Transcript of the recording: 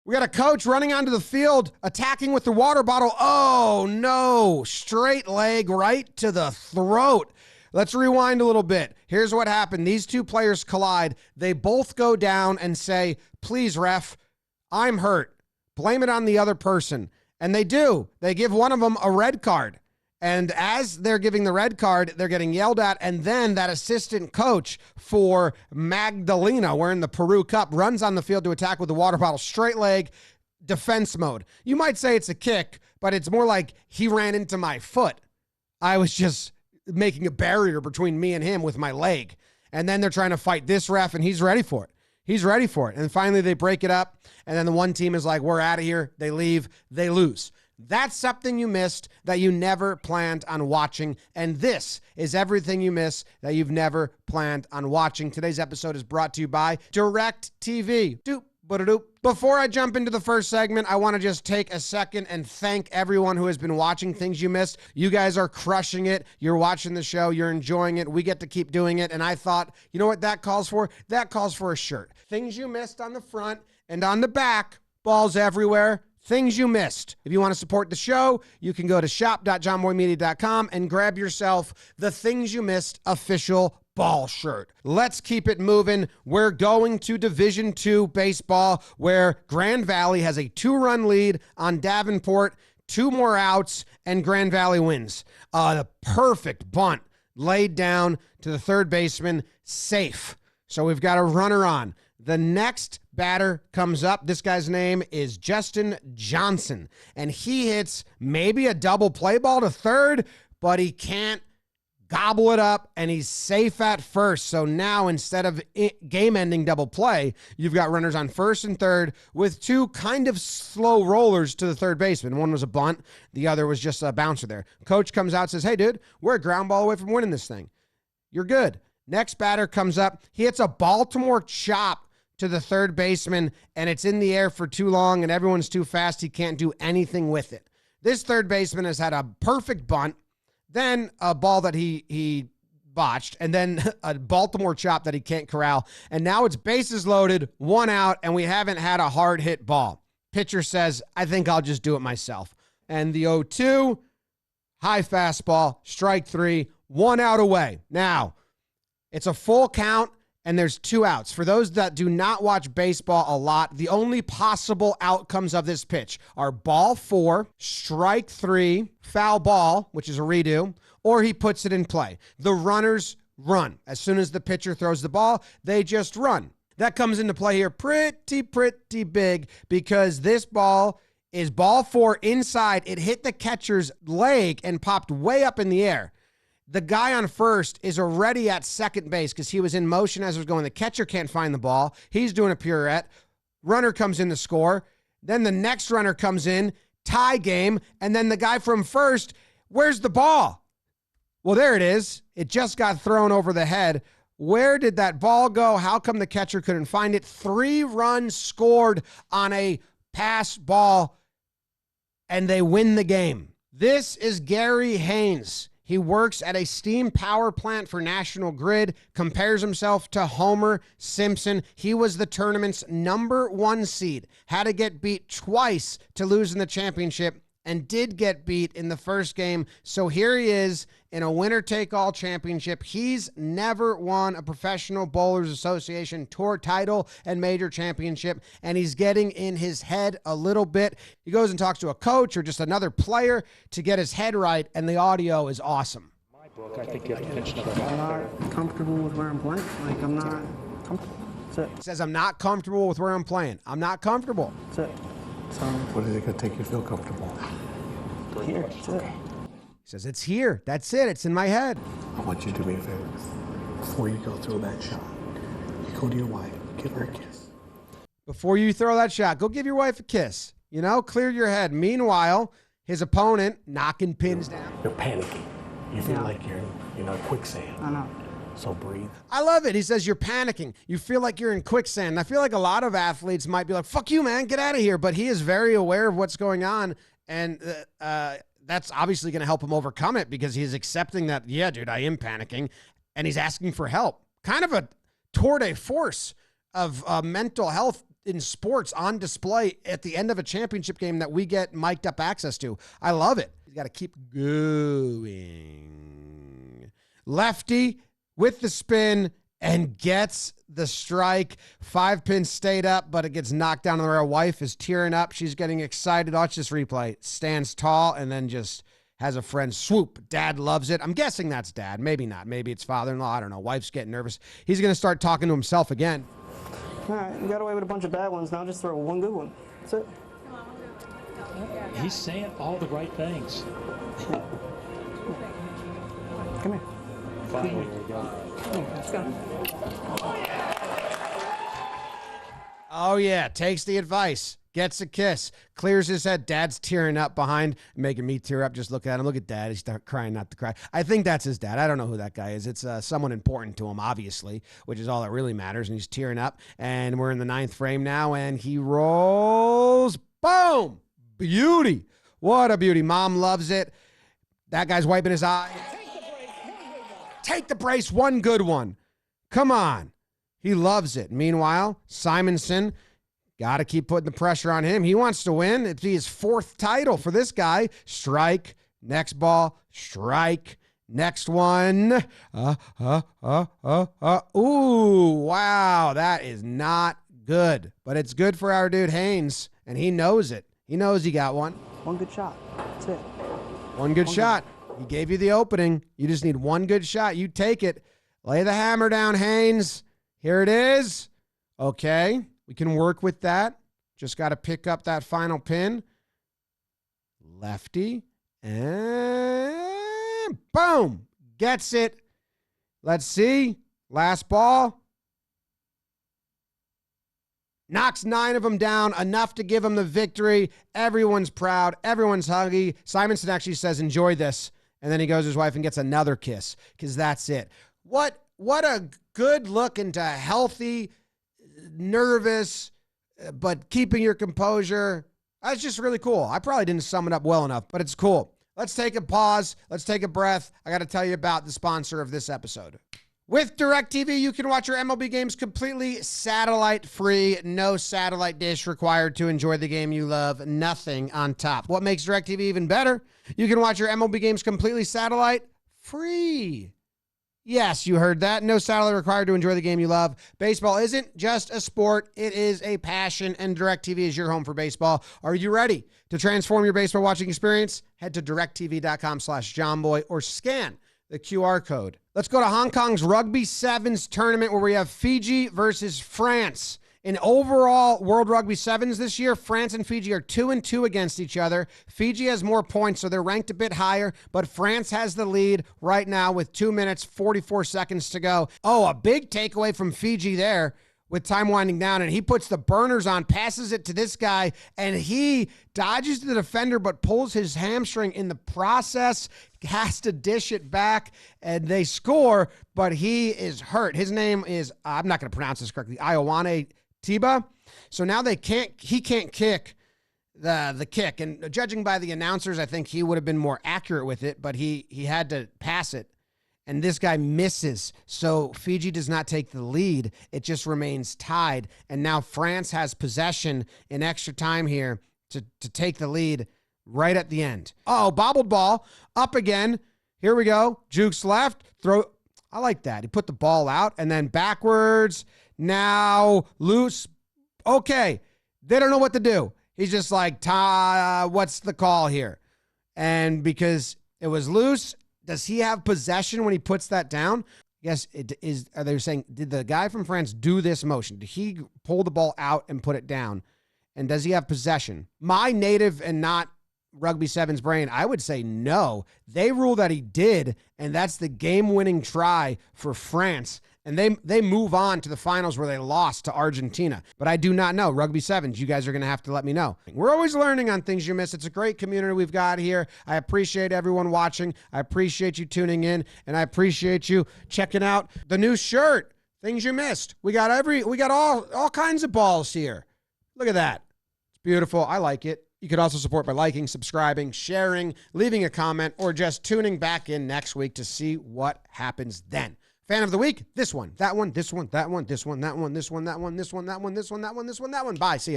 We got a coach running onto the field, attacking with the water bottle. Oh, no. Straight leg right to the throat. Let's rewind a little bit. Here's what happened. These two players collide. They both go down and say, please, ref, I'm hurt. Blame it on the other person. And they do. They give one of them a red card. And as they're giving the red card, they're getting yelled at. And then that assistant coach for Magdalena, wearing the Peru Cup, runs on the field to attack with the water bottle. Straight leg, defense mode. You might say it's a kick, but it's more like he ran into my foot. I was just making a barrier between me and him with my leg. And then they're trying to fight this ref, and he's ready for it. He's ready for it. And finally, they break it up. And then the one team is like, we're out of here. They leave. They lose. That's something you missed that you never planned on watching. And this is everything you miss that you've never planned on watching. Today's episode is brought to you by DirecTV. Before I jump into the first segment, I want to just take a second and thank everyone who has been watching Things You Missed. You guys are crushing it. You're watching the show. You're enjoying it. We get to keep doing it. And I thought, you know what that calls for? That calls for a shirt. Things You Missed on the front and on the back. Balls everywhere. Things you missed. If you want to support the show, you can go to shop.jomboymedia.com and grab yourself the Things You Missed official ball shirt. Let's keep it moving. We're going to Division II baseball, where Grand Valley has a 2-run lead on Davenport, 2 more outs, and Grand Valley wins. The perfect bunt laid down to the third baseman, safe. So we've got a runner on. The next batter comes up. This guy's name is Justin Johnson, and he hits maybe a double play ball to third, but he can't gobble it up, and he's safe at first. So now, instead of game-ending double play, you've got runners on first and third with 2 kind of slow rollers to the third baseman. One was a bunt. The other was just a bouncer there. Coach comes out and says, hey, dude, we're a ground ball away from winning this thing. You're good. Next batter comes up. He hits a Baltimore chop to the third baseman, and it's in the air for too long, and everyone's too fast. He can't do anything with it. This third baseman has had a perfect bunt, then a ball that he botched, and then a Baltimore chop that he can't corral, and now it's bases loaded, 1 out, and we haven't had a hard hit ball. Pitcher says, I think I'll just do it myself. And the 0-2, high fastball, strike 3, 1 out away. Now, it's a full count, and there's 2 outs. For those that do not watch baseball a lot, the only possible outcomes of this pitch are ball 4, strike 3, foul ball, which is a redo, or he puts it in play. The runners run. As soon as the pitcher throws the ball, they just run. That comes into play here pretty big, because this ball is ball 4 inside. It hit the catcher's leg and popped way up in the air. The guy on first is already at second base because he was in motion as it was going. The catcher can't find the ball. He's doing a pirouette. Runner comes in to score. Then the next runner comes in, tie game, and then the guy from first, where's the ball? Well, there it is. It just got thrown over the head. Where did that ball go? How come the catcher couldn't find it? 3 runs scored on a pass ball, and they win the game. This is Gary Haynes. He works at a steam power plant for National Grid, compares himself to Homer Simpson. He was the tournament's #1 seed, had to get beat twice to lose in the championship, and did get beat in the first game. So here he is in a winner-take-all championship. He's never won a Professional Bowlers Association tour title and major championship, and he's getting in his head a little bit. He goes and talks to a coach or just another player to get his head right, and the audio is awesome. My book, I think you have to finish another I'm not comfortable with where I'm playing. Like, I'm not comfortable. That's it. He says, I'm not comfortable with where I'm playing. I'm not comfortable. That's it. So, What is it going to take you to feel comfortable? here, that's it. He says, it's here. That's it. It's in my head. I want you to do me a favor. Before you go throw that shot, you go to your wife, give her a kiss. Before you throw that shot, go give your wife a kiss. You know, clear your head. Meanwhile, his opponent knocking pins down. You're panicking. You feel like you're in quicksand. I know. So breathe. I love it. He says you're panicking. You feel like you're in quicksand. I feel like a lot of athletes might be like, fuck you, man, get out of here. But he is very aware of what's going on. And that's obviously going to help him overcome it, because he's accepting that, yeah, dude, I am panicking. And he's asking for help. Kind of a tour de force of mental health in sports on display at the end of a championship game that we get mic'd up access to. I love it. He's got to keep going. Lefty with the spin and gets the strike. 5 pins stayed up, but it gets knocked down on the rail. Wife is tearing up. She's getting excited. Watch this replay. Stands tall and then just has a friend swoop. Dad loves it. I'm guessing that's dad. Maybe not. Maybe it's father-in-law. I don't know. Wife's getting nervous. He's going to start talking to himself again. All right, you got away with a bunch of bad ones. Now just throw one good one. That's it. He's saying all the right things. Come here. Finally, there we go. Let's go. Oh, yeah. Takes the advice. Gets a kiss. Clears his head. Dad's tearing up behind, making me tear up just looking at him. Look at Dad. He's crying not to cry. I think that's his dad. I don't know who that guy is. It's someone important to him, obviously, which is all that really matters. And he's tearing up. And we're in the 9th frame now, and he rolls. Boom! Beauty. What a beauty. Mom loves it. That guy's wiping his eye. Take the brace. One good one. Come on. He loves it. Meanwhile, Simonson, got to keep putting the pressure on him. He wants to win. It'd be his 4th title for this guy. Strike. Next ball. Strike. Next one. Ooh, wow. That is not good. But it's good for our dude Haynes, and he knows it. He knows he got one. One good shot. That's it. One good shot. He gave you the opening. You just need one good shot. You take it. Lay the hammer down, Haynes. Here it is. Okay. We can work with that. Just got to pick up that final pin. Lefty. And boom. Gets it. Let's see. Last ball. Knocks 9 of them down, enough to give him the victory. Everyone's proud. Everyone's huggy. Simonson actually says, enjoy this. And then he goes to his wife and gets another kiss because that's it. What a good look into healthy, nervous, but keeping your composure. That's just really cool. I probably didn't sum it up well enough, but it's cool. Let's take a pause. Let's take a breath. I got to tell you about the sponsor of this episode. With DirecTV, you can watch your MLB games completely satellite-free. No satellite dish required to enjoy the game you love. Nothing on top. What makes DirecTV even better? You can watch your MLB games completely satellite-free. Yes, you heard that. No satellite required to enjoy the game you love. Baseball isn't just a sport. It is a passion, and DirecTV is your home for baseball. Are you ready to transform your baseball watching experience? Head to directtv.com/Jomboy or scan the QR code. Let's go to Hong Kong's Rugby Sevens tournament where we have Fiji versus France. In overall World Rugby Sevens this year, France and Fiji are 2-2 against each other. Fiji has more points, so they're ranked a bit higher, but France has the lead right now with 2 minutes, 44 seconds to go. Oh, a big takeaway from Fiji there with time winding down, and he puts the burners on, passes it to this guy, and he dodges the defender but pulls his hamstring in the process, has to dish it back, and they score, but he is hurt. His name is, I'm not going to pronounce this correctly, Ioane Tiba. So now he can't kick the kick, and judging by the announcers, I think he would have been more accurate with it, but he had to pass it. And this guy misses. So Fiji does not take the lead. It just remains tied. And now France has possession in extra time here to take the lead right at the end. Oh, bobbled ball. Up again. Here we go. Jukes left. Throw. I like that. He put the ball out and then backwards. Now loose. Okay. They don't know what to do. He's just like, what's the call here? And because it was loose, does he have possession when he puts that down? Yes, it is. Are they saying, did the guy from France do this motion? Did he pull the ball out and put it down? And does he have possession? My native and not Rugby Sevens brain, I would say no. They rule that he did, and that's the game-winning try for France. And they move on to the finals where they lost to Argentina. But I do not know. Rugby Sevens, you guys are going to have to let me know. We're always learning on things you miss. It's a great community we've got here. I appreciate everyone watching. I appreciate you tuning in. And I appreciate you checking out the new shirt. Things you missed. We got all kinds of balls here. Look at that. It's beautiful. I like it. You could also support by liking, subscribing, sharing, leaving a comment, or just tuning back in next week to see what happens then. Fan of the week, this one, that one, this one, that one, this one, that one, this one, that one, this one, that one, this one, that one, this one, that one. Bye. See ya.